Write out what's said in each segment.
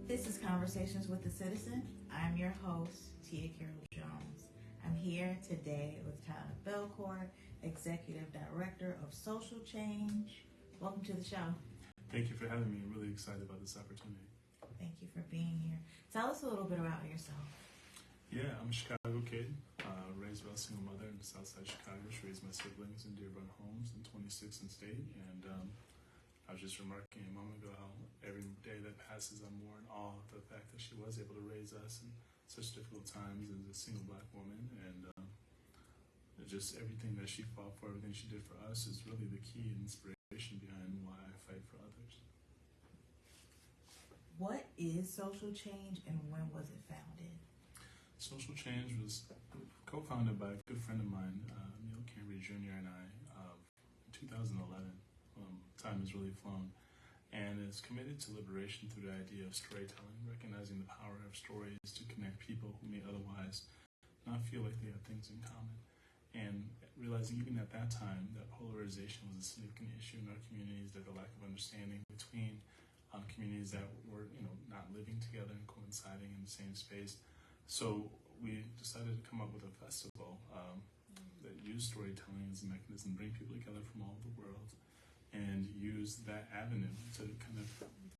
This is Conversations with the Citizen. I'm your host, Tia Carol Jones. I'm here today with Todd Belcore, Executive Director of Social Change. Welcome to the show. Thank you for having me. I'm really excited about this opportunity. Thank you for being here. Tell us a little bit about yourself. Yeah, I'm a Chicago kid, raised by a single mother in the south side of Chicago. She raised my siblings in Dearborn Homes in 26th and State, and I was just remarking a moment ago how every day that passes I'm more in awe of the fact that she was able to raise us in such difficult times as a single black woman, and just everything that she fought for, everything she did for us is really the key and inspiration behind why I fight for others. What is social change and when was it founded? Social Change was co-founded by a good friend of mine, Neil Cambry Jr. and I, in 2011. Time has really flown, and is committed to liberation through the idea of storytelling, recognizing the power of stories to connect people who may otherwise not feel like they have things in common, and realizing even at that time that polarization was a significant issue in our communities, that the lack of understanding between communities that were not living together and coinciding in the same space. So we decided to come up with a festival that used storytelling as a mechanism to bring people together from all over the world and use that avenue to kind of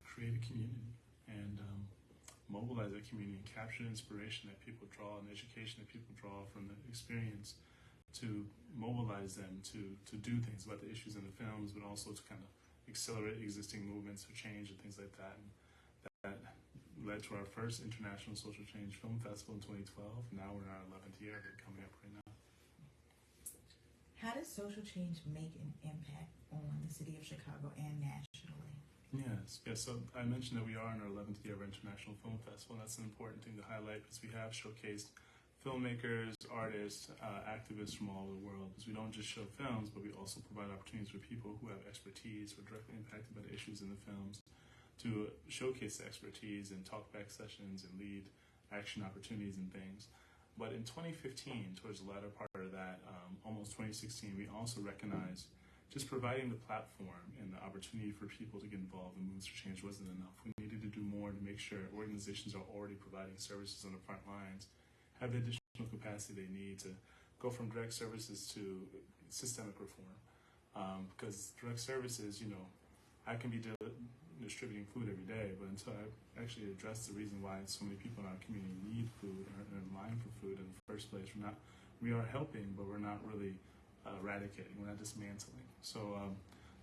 create a community and mobilize that community and capture the inspiration that people draw and education that people draw from the experience to mobilize them to do things about the issues in the films, but also to kind of accelerate existing movements for change and things like that. And that led to our first International Social Change Film Festival in 2012. Now we're in our 11th year of it coming up right now. How does social change make an impact on the city of Chicago and nationally? Yes. So I mentioned that we are in our 11th year of International Film Festival, and that's an important thing to highlight because we have showcased filmmakers, artists, activists from all over the world. Because we don't just show films, but we also provide opportunities for people who have expertise or directly impacted by the issues in the films to showcase the expertise and talk back sessions and lead action opportunities and things. But in 2015, towards the latter part of that, almost 2016, we also recognized just providing the platform and the opportunity for people to get involved in movements for change wasn't enough. We needed to do more to make sure organizations are already providing services on the front lines have the additional capacity they need to go from direct services to systemic reform. Because direct services, I can be distributing food every day, but until I actually address the reason why so many people in our community need food or are in line for food in the first place, we are helping, but we're not really eradicating, we're not dismantling. So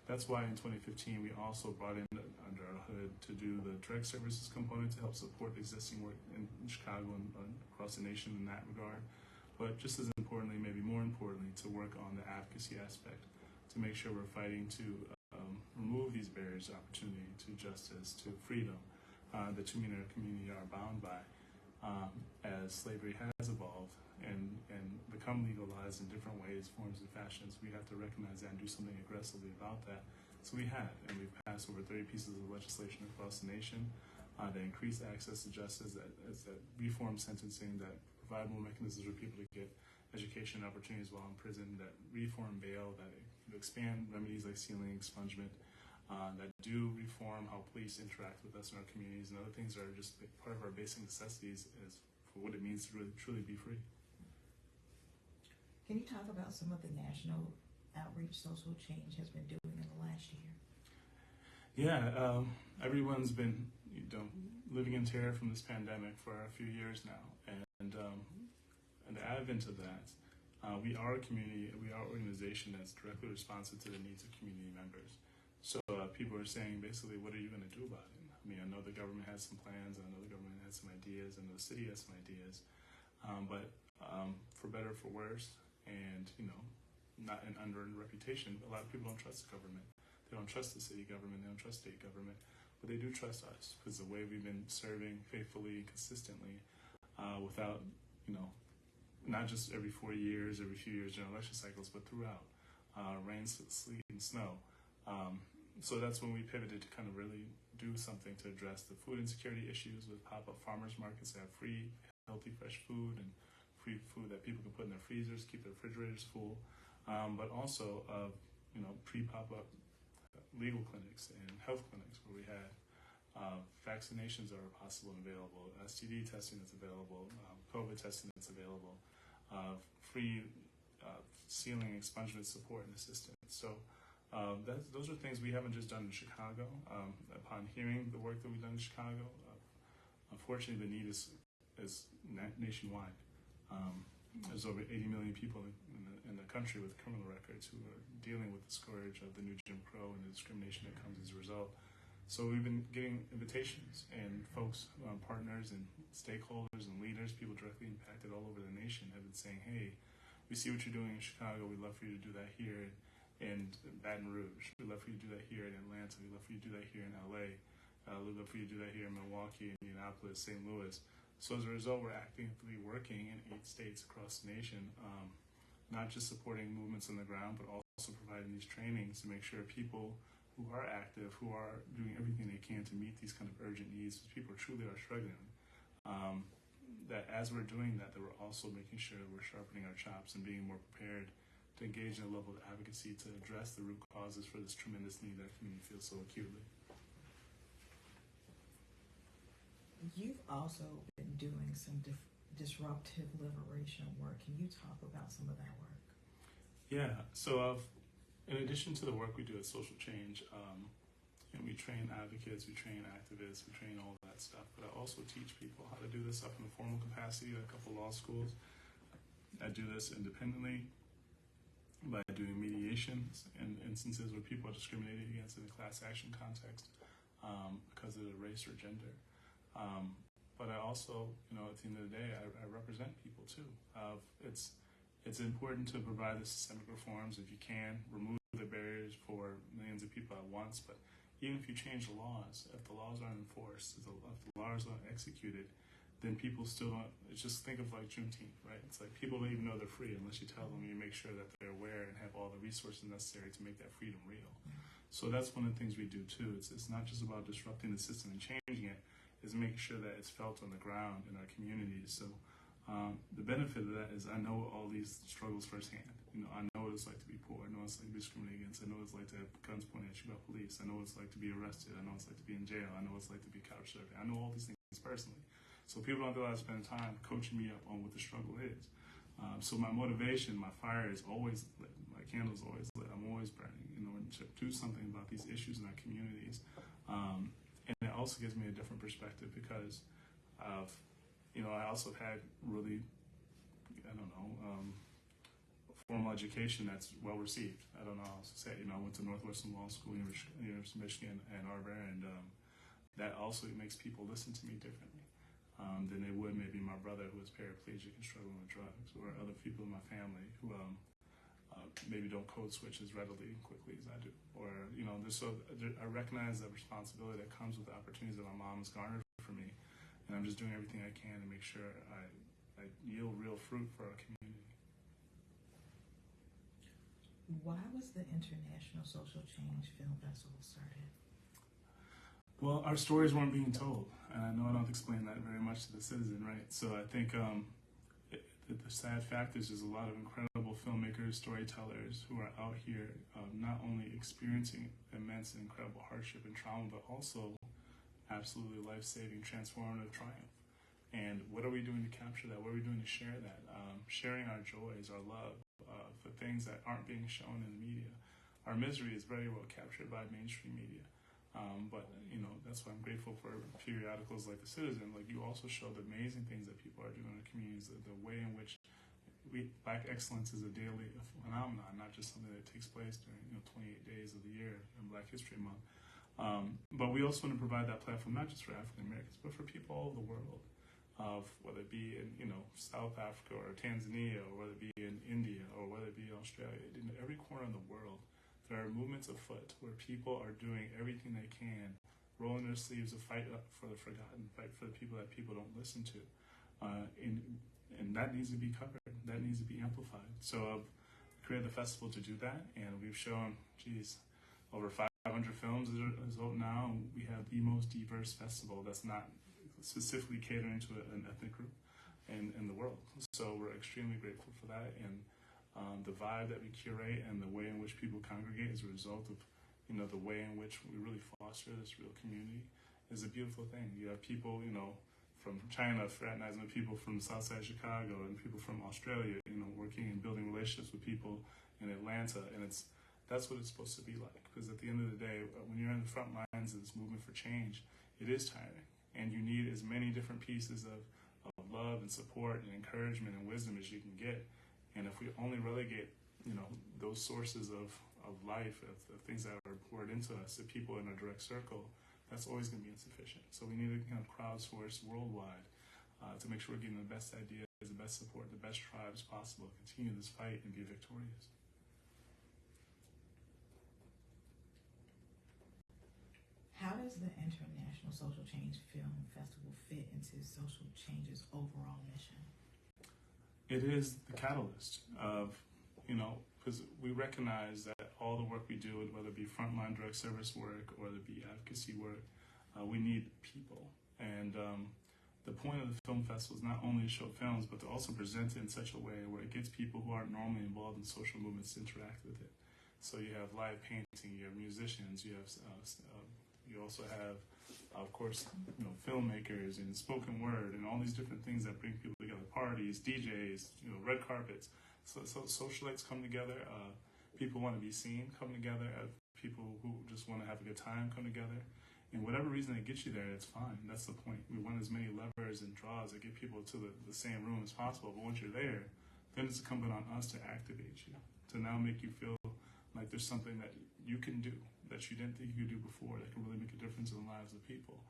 that's why in 2015 we also brought in under our hood to do the direct services component to help support the existing work in Chicago and across the nation in that regard. But just as importantly, maybe more importantly, to work on the advocacy aspect, to make sure we're fighting to remove these barriers to opportunity, to justice, to freedom that we in our community are bound by as slavery has evolved and become legalized in different ways, forms, and fashions. We have to recognize that and do something aggressively about that. So we have, and we've passed over 30 pieces of legislation across the nation that increase access to justice, that reform sentencing, that provide more mechanisms for people to get education opportunities while in prison, that reform bail, that expand remedies like sealing, expungement, that do reform how police interact with us in our communities, and other things that are just part of our basic necessities is for what it means to really truly be free. Can you talk about some of the national outreach social change has been doing in the last year? Yeah, everyone's been living in terror from this pandemic for a few years now, and the advent of that, we are a community, we are an organization that's directly responsive to the needs of community members. So people are saying, basically, what are you going to do about it? I mean, I know the government has some plans, I know the government has some ideas, I know the city has some ideas, but for better or for worse, and not an unearned reputation, a lot of people don't trust the government. They don't trust the city government, they don't trust state government, but they do trust us because the way we've been serving faithfully, consistently, without, not just every 4 years, every few years during election cycles, but throughout, rain, sleet, and snow. So that's when we pivoted to kind of really do something to address the food insecurity issues with pop-up farmers markets that have free, healthy, fresh food and free food that people can put in their freezers, keep their refrigerators full, but also pre-pop-up legal clinics and health clinics where we had vaccinations are possible and available, STD testing that's available, COVID testing that's available, free sealing, expungement support and assistance. So those are things we haven't just done in Chicago. Upon hearing the work that we've done in Chicago, unfortunately the need is nationwide. There's over 80 million people in the country with criminal records who are dealing with the scourge of the new Jim Crow and the discrimination that comes as a result. So we've been getting invitations, and folks, partners and stakeholders and leaders, people directly impacted all over the nation have been saying, hey, we see what you're doing in Chicago, we'd love for you to do that here in Baton Rouge, we'd love for you to do that here in Atlanta, we'd love for you to do that here in LA, we'd love for you to do that here in Milwaukee, Indianapolis, St. Louis. So as a result, we're actively working in 8 states across the nation, not just supporting movements on the ground, but also providing these trainings to make sure people who are active, who are doing everything they can to meet these kind of urgent needs, because people truly are struggling, that as we're doing that we're also making sure that we're sharpening our chops and being more prepared to engage in a level of advocacy to address the root causes for this tremendous need that community feels so acutely. You've also been doing some disruptive liberation work. Can you talk about some of that work? Yeah, so in addition to the work we do at Social Change, and we train advocates, we train activists, we train all of that stuff, but I also teach people how to do this up in a formal capacity at a couple law schools. I do this independently by doing mediations in instances where people are discriminated against in a class action context because of their race or gender. But I also, at the end of the day, I represent people too. It's important to provide the systemic reforms if you can, remove the barriers for millions of people at once, but even if you change the laws, if the laws aren't enforced, if the laws aren't executed, then people still don't, it's just think of like Juneteenth, right? It's like people don't even know they're free unless you tell them, you make sure that they're aware and have all the resources necessary to make that freedom real. So that's one of the things we do too. It's not just about disrupting the system and changing it, is making sure that it's felt on the ground in our communities. So the benefit of that is I know all these struggles firsthand. I know what it's like to be poor. I know what it's like to be discriminated against. I know what it's like to have guns pointed at you by police. I know what it's like to be arrested. I know what it's like to be in jail. I know what it's like to be couch surfing. I know all these things personally. So people don't realize spend time coaching me up on what the struggle is. So my motivation, my fire is always lit. My candle's always lit. I'm always burning, to do something about these issues in our communities. And it also gives me a different perspective because of, I also had really, formal education that's well received. I don't know how else to say. I went to Northwestern Law School, University of Michigan, Ann Arbor, and that also makes people listen to me differently than they would maybe my brother who is paraplegic and struggling with drugs, or other people in my family who maybe don't code switch as readily and quickly as I do. Or, I recognize the responsibility that comes with the opportunities that my mom has garnered for me, and I'm just doing everything I can to make sure I yield real fruit for our community. Why was the International Social Change Film Festival started? Well, our stories weren't being told, and I know I don't explain that very much to the citizen, right? So I think the sad fact is there's a lot of incredible filmmakers, storytellers who are out here not only experiencing immense and incredible hardship and trauma, but also absolutely life-saving, transformative triumph. And what are we doing to capture that? What are we doing to share that? Sharing our joys, our love for things that aren't being shown in the media. Our misery is very well captured by mainstream media. But that's why I'm grateful for periodicals like The Citizen. Like, you also show the amazing things that people are doing in the communities, the way in which Black excellence is a daily phenomenon, not just something that takes place during 28 days of the year in Black History Month. But we also want to provide that platform not just for African Americans, but for people all over the world, whether it be in South Africa or Tanzania, or whether it be in India, or whether it be in Australia. In every corner of the world, there are movements afoot where people are doing everything they can, rolling their sleeves to fight up for the forgotten, fight for the people that people don't listen to. And that needs to be covered. That needs to be amplified. So I've created the festival to do that, and we've shown, over 500 films as of now. We have the most diverse festival that's not specifically catering to an ethnic group in the world. So we're extremely grateful for that, and the vibe that we curate and the way in which people congregate is a result of the way in which we really foster this real community is a beautiful thing. You have people, from China fraternizing with people from Southside Chicago and people from Australia, working and building relationships with people in Atlanta, and that's what it's supposed to be like. Because at the end of the day, when you're in the front lines of this movement for change, it is tiring, and you need as many different pieces of love and support and encouragement and wisdom as you can get. And if we only relegate, those sources of life, of things that are poured into us, to people in our direct circle, that's always going to be insufficient. So we need to crowdsource worldwide to make sure we're getting the best ideas, the best support, the best tribes possible, continue this fight and be victorious. How does the International Social Change Film Festival fit into Social Change's overall mission? It is the catalyst of, because we recognize that all the work we do, whether it be frontline direct service work or whether it be advocacy work, we need people. And the point of the film festival is not only to show films, but to also present it in such a way where it gets people who aren't normally involved in social movements to interact with it. So you have live painting, you have musicians, you also have, of course, filmmakers and spoken word and all these different things that bring people together. Parties, DJs, red carpets. So socialites come together. People want to be seen come together. People who just want to have a good time come together. And whatever reason that gets you there, it's fine. That's the point. We want as many levers and draws that get people to the same room as possible. But once you're there, then it's incumbent on us to activate you, to now make you feel like there's something that you can do that you didn't think you could do before that can really make a difference in the lives of people.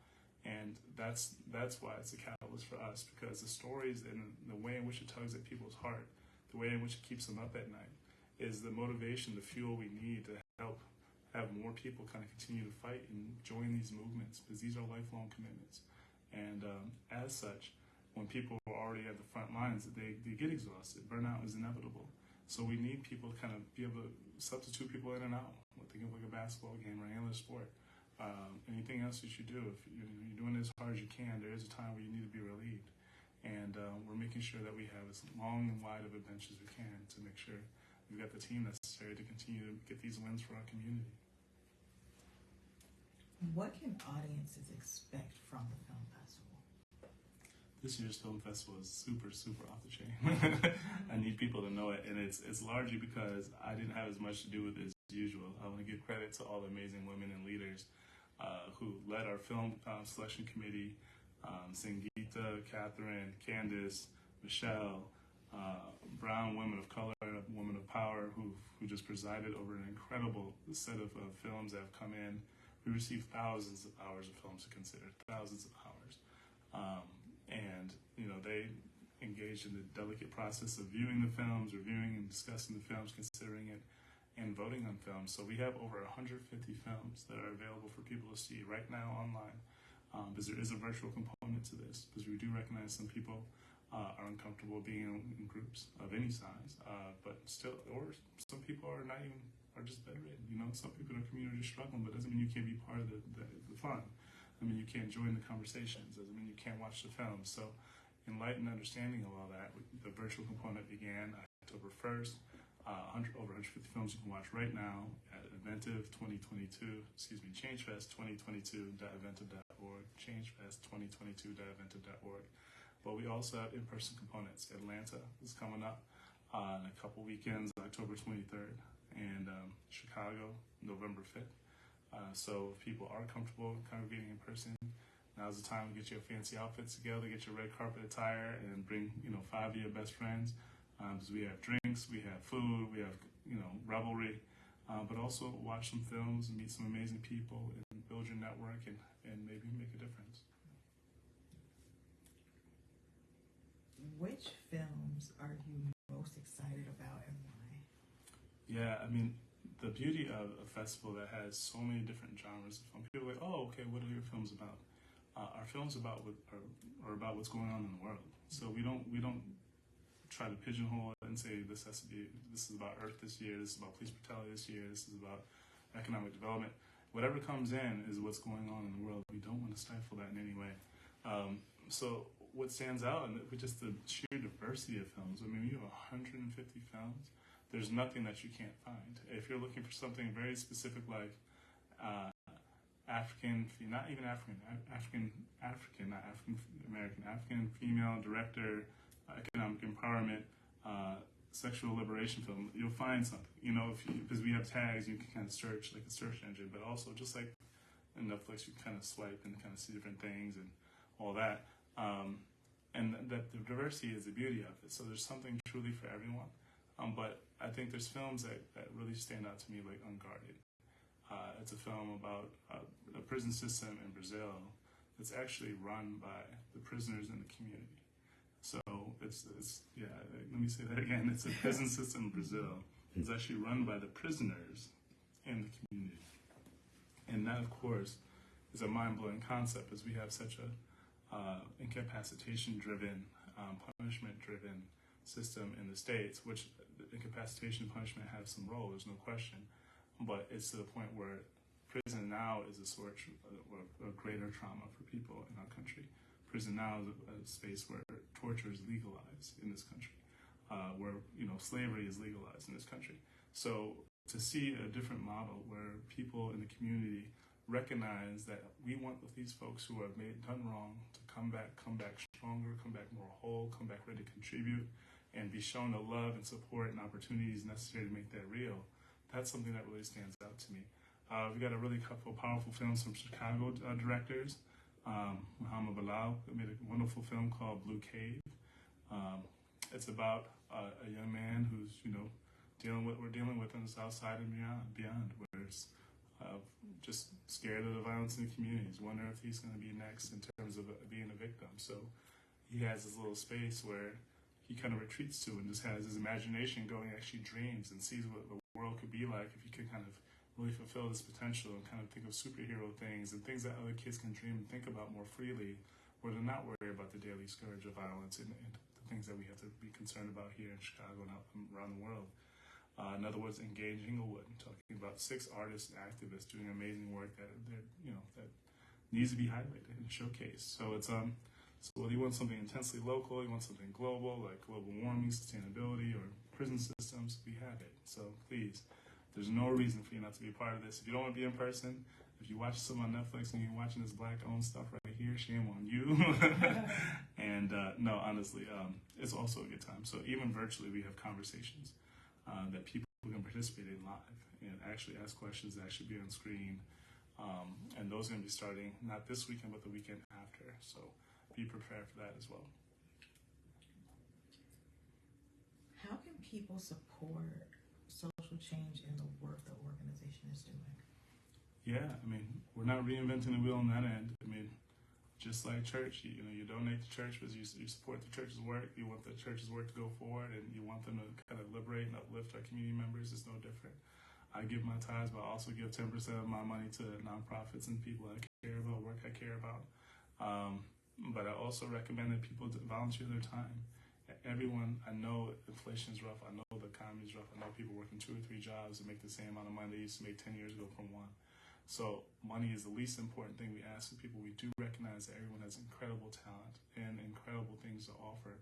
And that's why it's a catalyst for us, because the stories and the way in which it tugs at people's heart, the way in which it keeps them up at night, is the motivation, the fuel we need to help have more people kind of continue to fight and join these movements, because these are lifelong commitments. And as such, when people are already at the front lines, they get exhausted. Burnout is inevitable. So we need people to kind of be able to substitute people in and out. Think of like a basketball game or any other sport. Anything else that you do, if you're doing it as hard as you can, there is a time where you need to be relieved. And we're making sure that we have as long and wide of a bench as we can to make sure we've got the team necessary to continue to get these wins for our community. What can audiences expect from the film festival? This year's film festival is super, super off the chain. I need people to know it, and it's largely because I didn't have as much to do with it as usual. I want to give credit to all the amazing women and leaders who led our film selection committee, Sangeeta, Catherine, Candace, Michelle, brown women of color, women of power who just presided over an incredible set of films that have come in. We received thousands of hours of films to consider, thousands of hours. And they engaged in the delicate process of viewing the films, reviewing and discussing the films, considering it, and voting on films. So we have over 150 films that are available for people to see right now online, because there is a virtual component to this, because we do recognize some people are uncomfortable being in groups of any size, but still, or some people are just bedridden. Some people in our community are struggling, but doesn't mean you can't be part of the fun. I mean, you can't join the conversations. Doesn't mean you can't watch the films. So, enlightened understanding of all that, the virtual component began October 1st. Over 150 films you can watch right now at ChangeFest2022.eventive.org, ChangeFest2022.eventive.org. But we also have in-person components. Atlanta is coming up in a couple weekends, October 23rd, and Chicago, November 5th. So if people are comfortable congregating in person, now's the time to get your fancy outfits together, get your red carpet attire, and bring 5 of your best friends. Because we have drinks, we have food, we have revelry, but also watch some films and meet some amazing people and build your network and maybe make a difference. Which films are you most excited about and why? Yeah, I mean, the beauty of a festival that has so many different genres of film, people are like, oh, okay, what are your films about? Our films are about what's going on in the world. So we don't try to pigeonhole it and say this is about Earth this year, this is about police brutality this year, this is about economic development. Whatever comes in is what's going on in the world. We don't want to stifle that in any way. So what stands out, and just the sheer diversity of films. I mean, you have 150 films. There's nothing that you can't find. If you're looking for something very specific, like not even African female director, economic empowerment, sexual liberation film, you'll find something. Because we have tags, you can kind of search like a search engine, but also just like in Netflix, you can kind of swipe and kind of see different things and all that. And that the diversity is the beauty of it. So there's something truly for everyone. But I think there's films that really stand out to me, like Unguarded. It's a film about a prison system in Brazil that's actually run by the prisoners in the community. So it's let me say that again. It's a prison system in Brazil. It's actually run by the prisoners in the community. And that, of course, is a mind-blowing concept, as we have such a incapacitation-driven, punishment-driven system in the States, which incapacitation and punishment have some role, there's no question, but it's to the point where prison now is a source of greater trauma for people in our country. Prison now is a space where torture is legalized in this country, where slavery is legalized in this country. So to see a different model where people in the community recognize that we want these folks who have done wrong to come back stronger, come back more whole, come back ready to contribute, and be shown the love and support and opportunities necessary to make that real. That's something that really stands out to me. We got a really couple powerful films from Chicago directors. Muhammad Bilal made a wonderful film called Blue Cave. It's about a young man who's we're dealing with on the South Side and beyond, where it's just scared of the violence in the communities, wondering if he's going to be next in terms of being a victim. So he has this little space where he kind of retreats to and just has his imagination going, actually dreams and sees what the world could be like if he could kind of really fulfill this potential and kind of think of superhero things and things that other kids can dream and think about more freely, where they're not worried about the daily scourge of violence and the things that we have to be concerned about here in Chicago and around the world. In other words, Engage Inglewood, talking about 6 artists and activists doing amazing work that needs to be highlighted and showcased. So it's so whether you want something intensely local, you want something global, like global warming, sustainability, or prison systems, we have it. So please, there's no reason for you not to be a part of this. If you don't want to be in person, if you watch some on Netflix and you're watching this black-owned stuff right here, shame on you. And no, honestly, it's also a good time. So even virtually, we have conversations that people can participate in live and actually ask questions that actually be on screen. And those are going to be starting not this weekend, but the weekend after. So be prepared for that as well. How can people support social change in the work the organization is doing? Yeah, we're not reinventing the wheel on that end. Just like church, you donate to church because you support the church's work. You want the church's work to go forward, and you want them to kind of liberate and uplift our community members. It's no different. I give my tithes, but I also give 10% of my money to nonprofits and people I care about, work I care about. But I also recommend that people volunteer their time. Everyone, I know inflation is rough. I know the economy is rough. I know people working 2 or 3 jobs to make the same amount of money they used to make 10 years ago from one. So money is the least important thing we ask of people. We do recognize that everyone has incredible talent and incredible things to offer.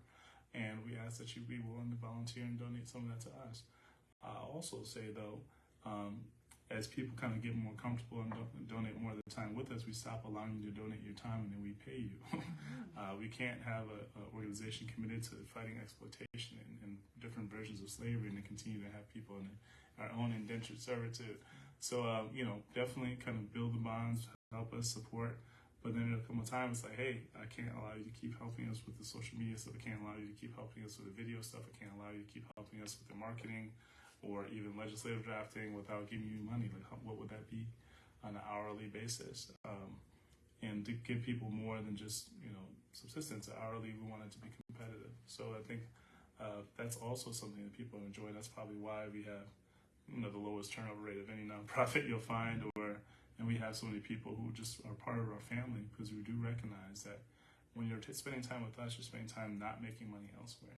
And we ask that you be willing to volunteer and donate some of that to us. I'll also say, though, as people kind of get more comfortable and donate more of their time with us, we stop allowing you to donate your time and then we pay you. We can't have an organization committed to fighting exploitation and different versions of slavery and then continue to have people in our own indentured servitude. So, definitely kind of build the bonds, help us support. But then there'll come a time it's like, hey, I can't allow you to keep helping us with the social media stuff. I can't allow you to keep helping us with the video stuff. I can't allow you to keep helping us with the marketing or even legislative drafting without giving you money. Like, what would that be on an hourly basis? And to give people more than just, subsistence. Hourly, we want it to be competitive. So I think that's also something that people enjoy. That's probably why we have, the lowest turnover rate of any nonprofit you'll find, and we have so many people who just are part of our family, because we do recognize that when you're spending time with us, you're spending time not making money elsewhere.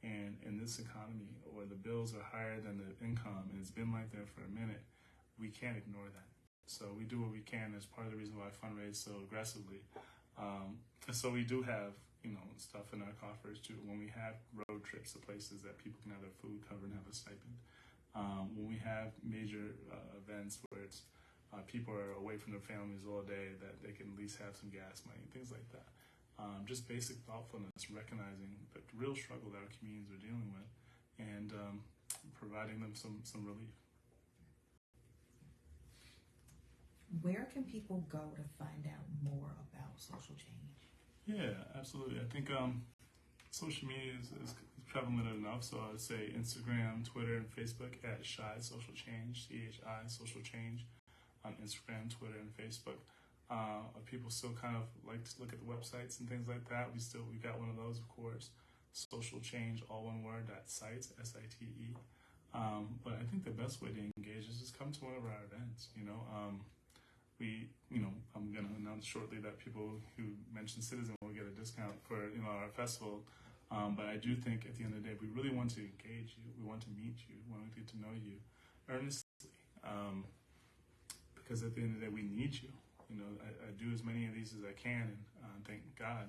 And in this economy, where the bills are higher than the income, and it's been like that for a minute, we can't ignore that. So we do what we can. As part of the reason why I fundraise so aggressively. So we do have, stuff in our coffers too. When we have road trips to places that people can have their food covered and have a stipend. When we have major events where it's people are away from their families all day, that they can at least have some gas money, things like that. Just basic thoughtfulness, recognizing the real struggle that our communities are dealing with, and providing them some relief. Where can people go to find out more about social change? Yeah, absolutely. I think social media is prevalent enough, so I would say Instagram, Twitter, and Facebook at Shy Social Change, CHI Social Change, on Instagram, Twitter, and Facebook. People still kind of like to look at the websites and things like that. We got one of those, of course. Social Change, all one word, .sites, SITE. But I think the best way to engage is just come to one of our events. I'm going to announce shortly that people who mention Citizen will get a discount for our festival. But I do think at the end of the day, we really want to engage you. We want to meet you. We want to get to know you earnestly. Because at the end of the day, we need you. I do as many of these as I can, and thank God,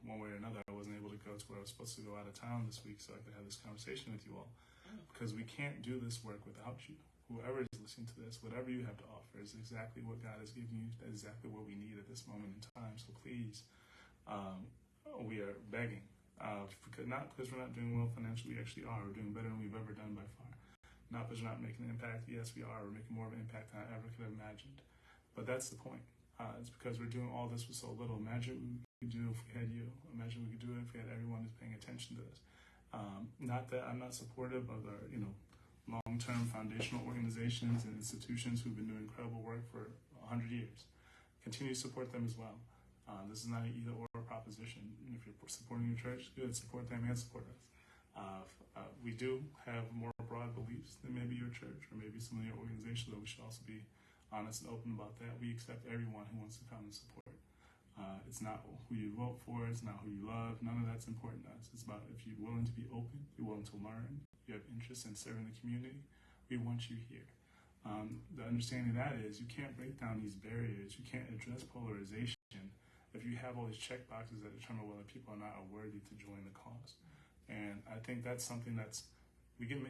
one way or another, I wasn't able to go to where I was supposed to go out of town this week so I could have this conversation with you all. Because we can't do this work without you. Whoever is listening to this, whatever you have to offer is exactly what God has given you, exactly what we need at this moment in time. So please, we are begging, not because we're not doing well financially, we actually are. We're doing better than we've ever done by far. Not because we're not making an impact. Yes, we are. We're making more of an impact than I ever could have imagined. But that's the point. It's because we're doing all this with so little. Imagine what we could do if we had you. Imagine we could do it if we had everyone who's paying attention to this. Not that I'm not supportive of our, long-term foundational organizations and institutions who've been doing incredible work for 100 years. Continue to support them as well. This is not an either-or proposition. If you're supporting your church, good, support them and support us. We do have more broad beliefs than maybe your church or maybe some of your organizations, but we should also be honest and open about that. We accept everyone who wants to come and support. It's not who you vote for, it's not who you love, none of that's important to us. It's about if you're willing to be open, you're willing to learn, you have interest in serving the community, we want you here. The understanding of that is you can't break down these barriers, you can't address polarization if you have all these check boxes that determine whether people are not worthy to join the cause. And I think that's something we can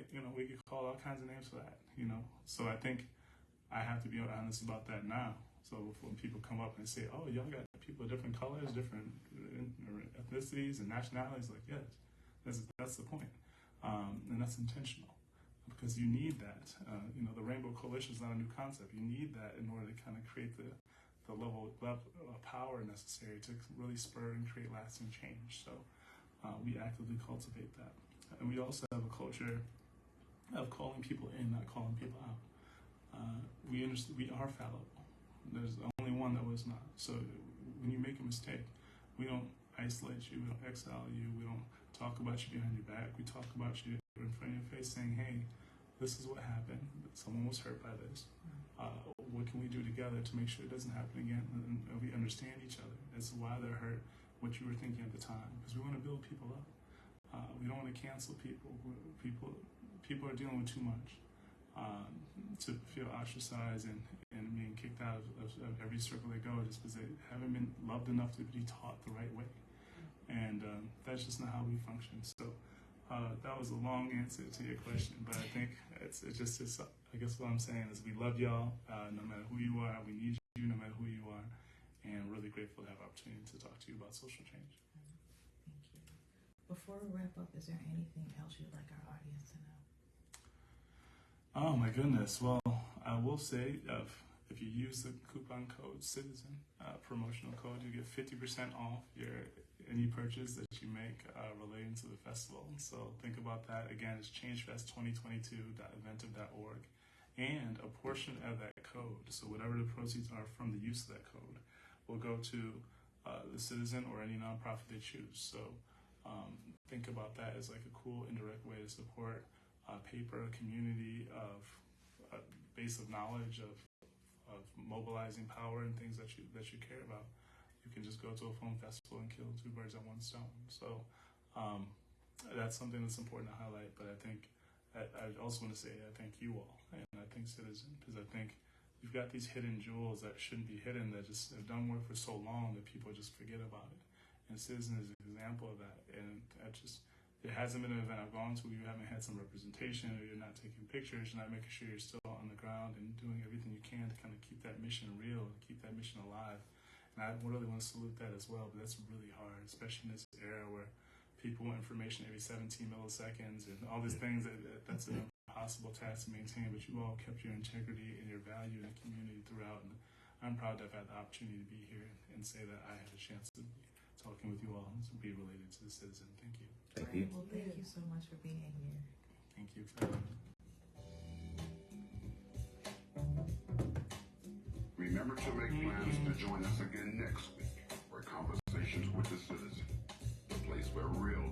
call all kinds of names for that, So I think I have to be honest about that now. So when people come up and say, oh, y'all got people of different colors, different ethnicities and nationalities, like, yes, that's the point. And that's intentional because you need that. The Rainbow Coalition is not a new concept. You need that in order to kind of create the level of power necessary to really spur and create lasting change. So we actively cultivate that. And we also have a culture of calling people in, not calling people out. We are fallible. There's only one that was not. So when you make a mistake, we don't isolate you, we don't exile you, we don't talk about you behind your back. We talk about you in front of your face saying, hey, this is what happened. Someone was hurt by this. What can we do together to make sure it doesn't happen again? And we understand each other as to why they're hurt, what you were thinking at the time. Because we want to build people up. We don't want to cancel people. People are dealing with too much. To feel ostracized and being kicked out of every circle they go just because they haven't been loved enough to be taught the right way. And that's just not how we function. So that was a long answer to your question, but I think it's I guess what I'm saying is we love y'all no matter who you are. We need you no matter who you are. And really grateful to have the opportunity to talk to you about social change. Thank you. Before we wrap up, is there anything else you'd like our audience to know? Oh my goodness. Well, I will say if you use the coupon code Citizen, promotional code, you get 50% off any purchase that you make relating to the festival. So think about that. Again, it's changefest2022.eventive.org. And a portion of that code, so whatever the proceeds are from the use of that code, will go to the Citizen or any nonprofit they choose. So think about that as like a cool indirect way to support paper, community of base of knowledge of mobilizing power and things that you care about. You can just go to a film festival and kill two birds at one stone. So that's something that's important to highlight. But I think I also want to say I thank you all, and I think Citizen, because I think you've got these hidden jewels that shouldn't be hidden, that just have done work for so long that people just forget about it. And Citizen is an example of that. And there hasn't been an event I've gone to where you haven't had some representation, or you're not taking pictures, you're not making sure you're still on the ground and doing everything you can to kind of keep that mission real and keep that mission alive. And I really want to salute that as well, but that's really hard, especially in this era where people want information every 17 milliseconds and all these things. That's an impossible task to maintain, but you all kept your integrity and your value in the community throughout. And I'm proud to have had the opportunity to be here and say that I had a chance to be talking with you all and to be related to the citizen. Thank you. Thank you. Well, thank you so much for being here. Thank you for having me. Remember to make plans to join us again next week for Conversations with the Citizen, the place where real